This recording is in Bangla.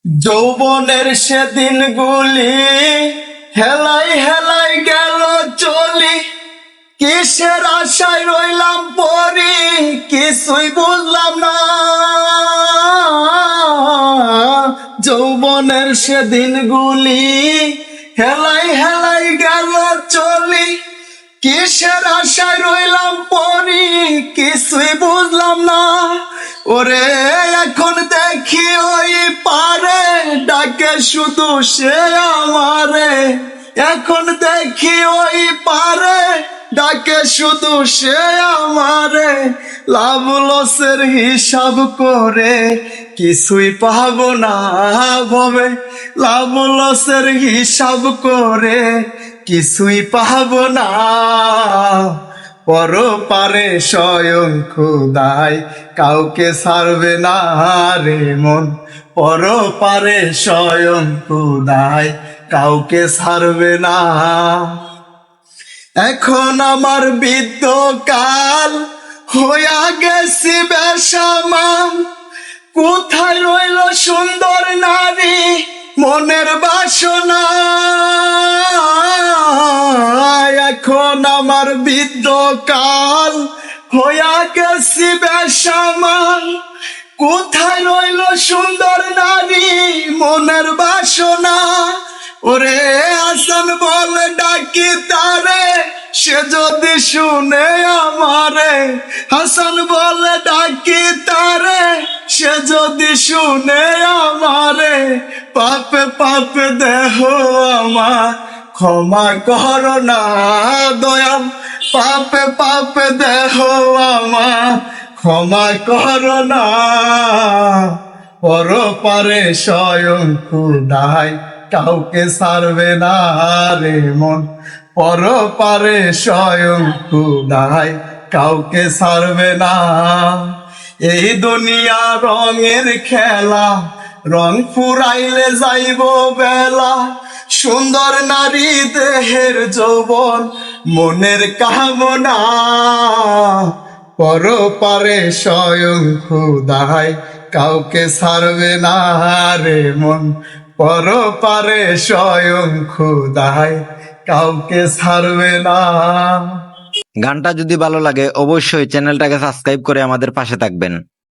যৌবনের সেদিনগুলি হেলাই হেলাই গেল চলি, কিসের আশায় রইলাম পরি কিছুই বুঝলাম না। যৌবনের সেদিনগুলি হেলাই হেলাই গেল চলি, কিসের আশায় রইলাম পরি কিছুই বুঝলাম না। ওরে এখন দেখি ওই পারে ডাকে শুধু সে আমারে, এখন দেখি ওই পারে ডাকে শুধু সে আমারে। লাভ লসের হিসাব করে কিছুই পাবো না ভবে, লাভ লসের হিসাব করে কিছুই পাবো না। পরপারে স্বয়ং খোদাই কাউকে ছাড়বে না রে মন, পরপারে স্বয়ং খোদাই কাউকে ছাড়বে না। এখন আমার বৃদ্ধকাল হইয়া গেছি বেসামাল, কোথায় রইল সুন্দর নারী মনের বাসনা। এখন আমার বৃদ্ধকাল হইয়া গেছি বেসামাল, কোথায় রইল সুন্দর নারী মনের বাসনা। ওরে হাসান বলে ডাকি তারে, সে যদি শুনে আমারে, হাসান বলে ডাকি তারে, সে যদি শুনে আমারে। পাপে পাপে দেহ আমার ক্ষমা কর না দয়াল, পাপে পাপে দেহ আমার ক্ষমা কর না। পরপারে স্বয়ং খোদাই কাউকে ছাড়বে না রে মন, পরপারে স্বয়ং খোদাই কাউকে ছাড়বে না। এই দুনিয়া রঙের খেলা, রং ফুরাইলে যাইব বেলা। সুন্দর নারী দেহের যৌবন মনের কামনা, পরপারে স্বয়ং খোদাই কাউকে ছাড়বে না রে মন, পরপারে স্বয়ং খোদাই কাউকে ছাড়বে না। গানটা যদি ভালো লাগে অবশ্যই চ্যানেলটাকে সাবস্ক্রাইব করে আমাদের পাশে থাকবেন।